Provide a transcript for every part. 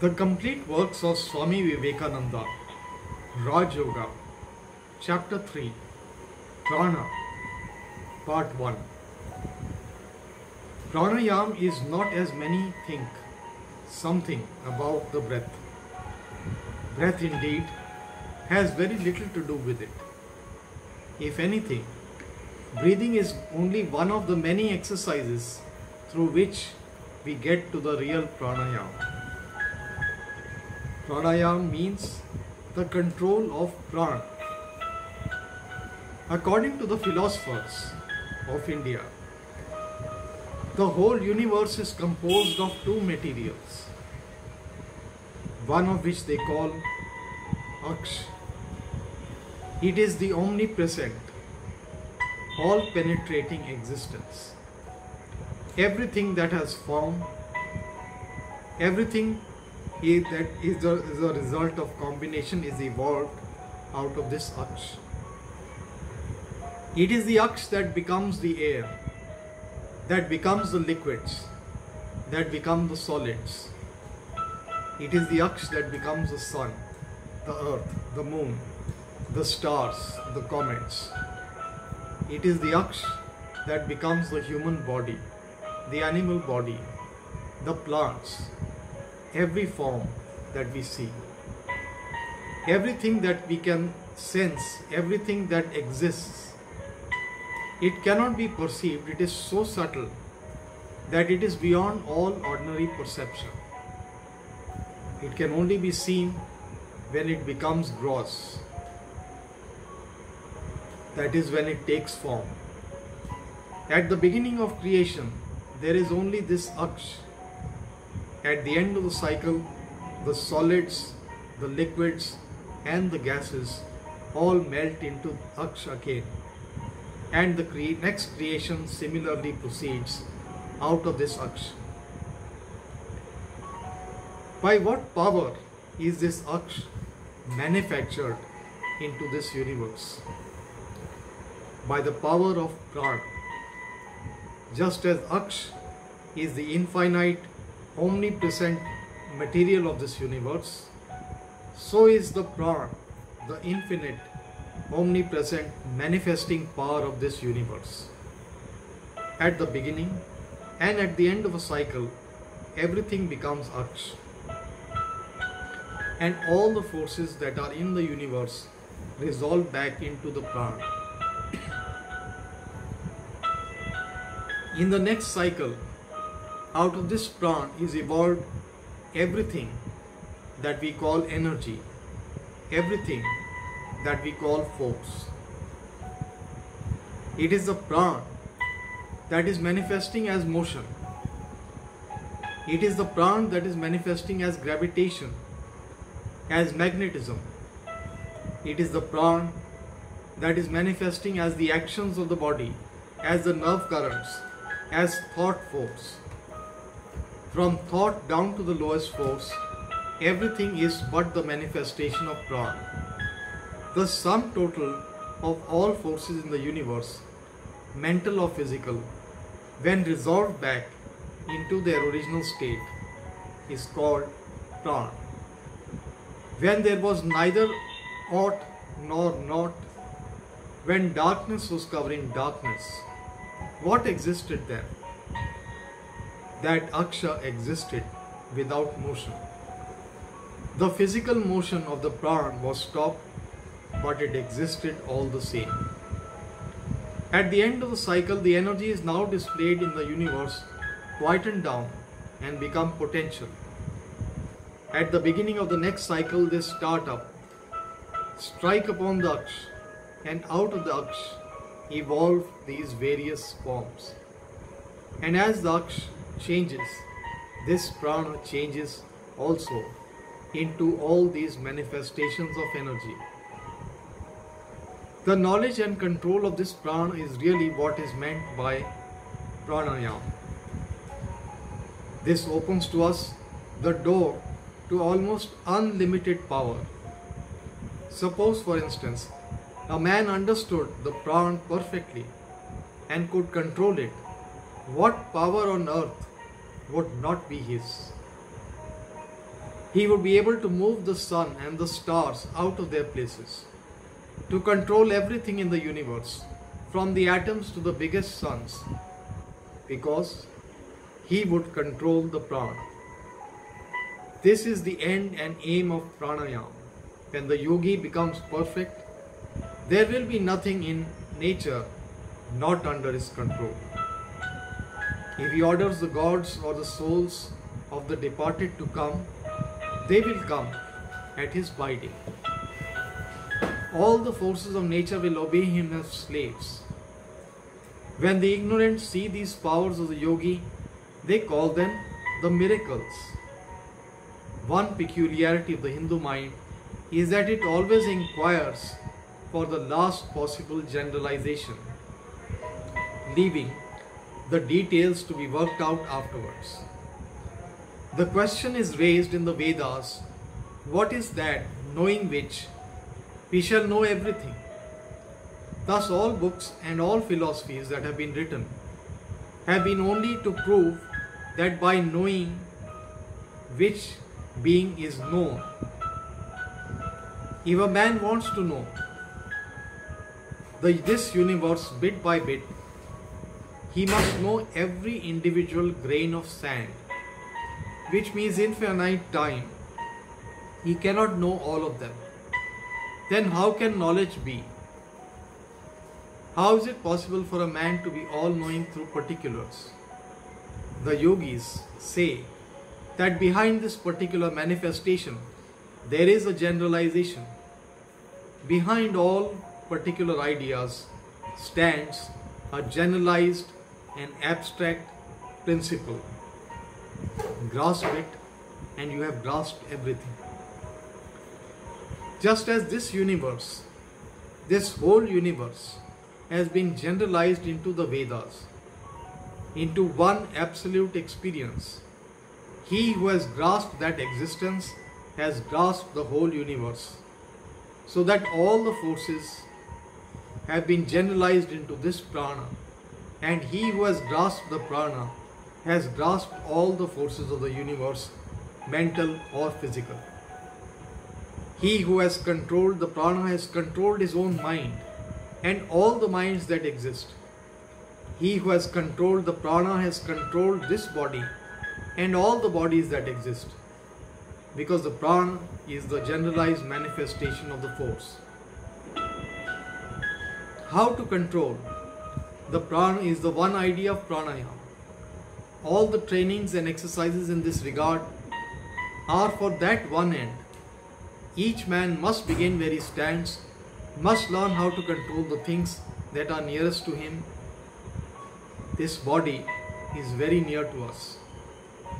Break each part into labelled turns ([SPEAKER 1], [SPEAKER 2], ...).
[SPEAKER 1] The complete works of Swami Vivekananda, Raj Yoga, Chapter 3, Prana, Part 1. Pranayam is not as many think, something about the breath. Breath indeed has very little to do with it. If anything, breathing is only one of the many exercises through which we get to the real pranayam. Pranayam means the control of prana. According to the philosophers of India, the whole universe is composed of two materials, one of which they call Aksh. It is the omnipresent, all-penetrating existence. Everything that has form, everything that is a result of combination is evolved out of this Aksh. It is the Aksh that becomes the air, that becomes the liquids, that become the solids. It is the Aksh that becomes the sun, the earth, the moon, the stars, the comets. It is the Aksh that becomes the human body, the animal body, the plants, every form that we see. Everything that we can sense, everything that exists, it cannot be perceived. It is so subtle that it is beyond all ordinary perception. It can only be seen when it becomes gross. That is when it takes form. At the beginning of creation, there is only this Aksh. At the end of the cycle, the solids, the liquids and the gases all melt into Aksh again. And the next creation similarly proceeds out of this Aksh. By what power is this Aksh manufactured into this universe? By the power of Prana. Just as Aksh is the infinite, omnipresent material of this universe, so is the Prana, the infinite, omnipresent manifesting power of this universe. At the beginning and at the end of a cycle, everything becomes Aksh. And all the forces that are in the universe resolve back into the Prana. In the next cycle, out of this Prana is evolved everything that we call energy, everything that we call force. It is the Prana that is manifesting as motion. It is the Prana that is manifesting as gravitation, as magnetism. It is the Prana that is manifesting as the actions of the body, as the nerve currents, as thought force. From thought down to the lowest force, everything is but the manifestation of Prana. The sum total of all forces in the universe, mental or physical, when resolved back into their original state, is called Prana. When there was neither ought nor not, when darkness was covering darkness, what existed then? That Aksha existed without motion. The physical motion of the Prana was stopped, but it existed all the same. At the end of the cycle, the energy is now displayed in the universe, quietened down and become potential. At the beginning of the next cycle, they start up, strike upon the Aksh, and out of the Aksh evolve these various forms. And as the Aksh changes, this Prana changes also into all these manifestations of energy. The knowledge and control of this Prana is really what is meant by Pranayam. This opens to us the door to almost unlimited power. Suppose, for instance, a man understood the Prana perfectly and could control it. What power on earth would not be his? He would be able to move the sun and the stars out of their places, to control everything in the universe, from the atoms to the biggest suns, because he would control the prana. This is the end and aim of pranayama. When the yogi becomes perfect, there will be nothing in nature not under his control. If he orders the gods or the souls of the departed to come, they will come at his bidding. All the forces of nature will obey him as slaves. When the ignorant see these powers of the yogi, they call them the miracles. One peculiarity of the Hindu mind is that it always inquires for the last possible generalization, leaving the details to be worked out afterwards. The question is raised in the Vedas, what is that knowing which we shall know everything? Thus all books and all philosophies that have been written have been only to prove that by knowing which being is known. If a man wants to know this universe bit by bit, he must know every individual grain of sand, which means infinite time. He cannot know all of them. Then how can knowledge be? How is it possible for a man to be all-knowing through particulars? The yogis say that behind this particular manifestation, there is a generalization. Behind all particular ideas stands a generalized and abstract principle. Grasp it and you have grasped everything. Just as this universe, this whole universe has been generalized into the Vedas, into one absolute experience, he who has grasped that existence has grasped the whole universe, so that all the forces have been generalized into this prana, and he who has grasped the prana has grasped all the forces of the universe, mental or physical. He who has controlled the prana has controlled his own mind and all the minds that exist. He who has controlled the prana has controlled this body and all the bodies that exist, because the prana is the generalized manifestation of the force. How to control? The prana is the one idea of pranayama. All the trainings and exercises in this regard are for that one end. Each man must begin where he stands, must learn how to control the things that are nearest to him. This body is very near to us,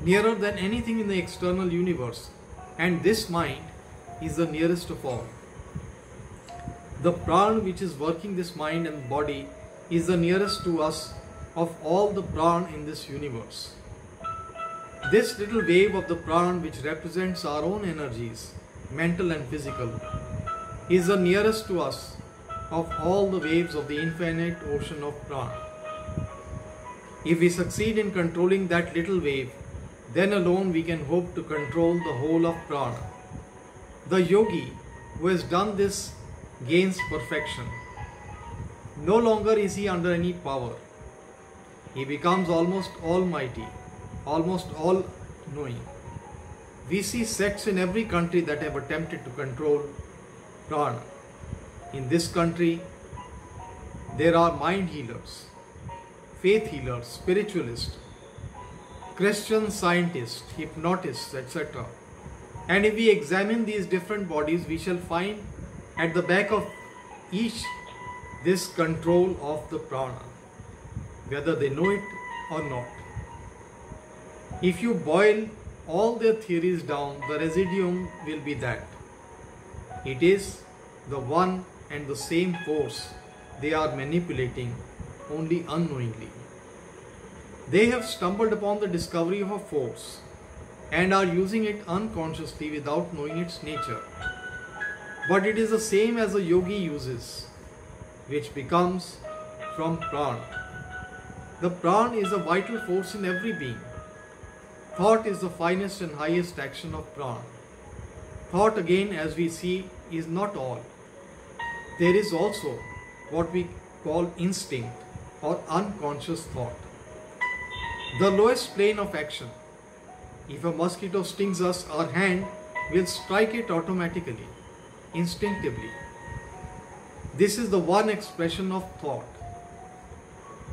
[SPEAKER 1] nearer than anything in the external universe, and this mind is the nearest of all. The prana which is working this mind and body is the nearest to us of all the prana in this universe. This little wave of the prana, which represents our own energies, mental and physical, is the nearest to us of all the waves of the infinite ocean of prana. If we succeed in controlling that little wave, then alone we can hope to control the whole of prana. The yogi who has done this gains perfection. No longer is he under any power. He becomes almost almighty, almost all-knowing. We see sects in every country that have attempted to control prana. In this country, there are mind healers, faith healers, spiritualists, Christian scientists, hypnotists, etc. And if we examine these different bodies, we shall find at the back of each this control of the prana, whether they know it or not. If you boil all their theories down, the residuum will be that it is the one and the same force they are manipulating, only unknowingly. They have stumbled upon the discovery of a force and are using it unconsciously without knowing its nature. But it is the same as a yogi uses, which becomes from prana. The prana is a vital force in every being. Thought is the finest and highest action of prana. Thought, again, as we see, is not all. There is also what we call instinct or unconscious thought. The lowest plane of action. If a mosquito stings us, our hand will strike it automatically, instinctively. This is the one expression of thought.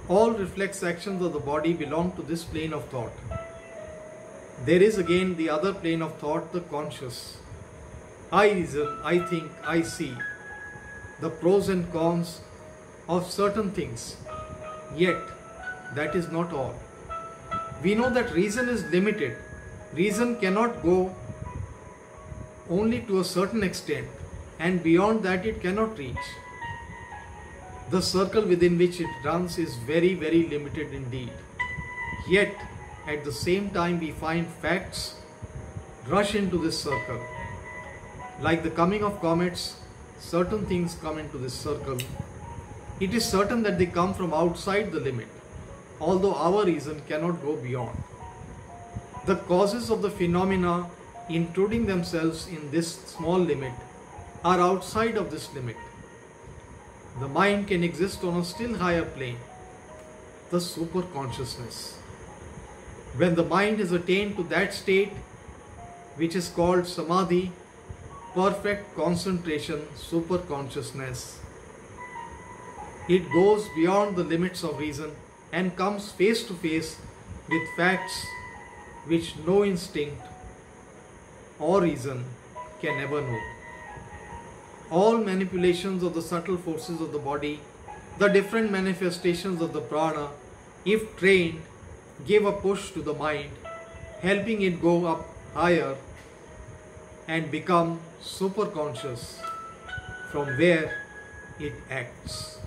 [SPEAKER 1] All reflex actions of the body belong to this plane of thought. There is again the other plane of thought, the conscious. I reason, I think, I see the pros and cons of certain things. Yet, that is not all. We know that reason is limited. Reason cannot go only to a certain extent, and beyond that it cannot reach. The circle within which it runs is very, very limited indeed. Yet, at the same time, we find facts rush into this circle. Like the coming of comets, certain things come into this circle. It is certain that they come from outside the limit, although our reason cannot go beyond. The causes of the phenomena intruding themselves in this small limit are outside of this limit. The mind can exist on a still higher plane, the superconsciousness. When the mind has attained to that state, which is called samadhi, perfect concentration, superconsciousness, it goes beyond the limits of reason and comes face to face with facts which no instinct or reason can ever know. All manipulations of the subtle forces of the body, the different manifestations of the prana, if trained, give a push to the mind, helping it go up higher and become superconscious, from where it acts.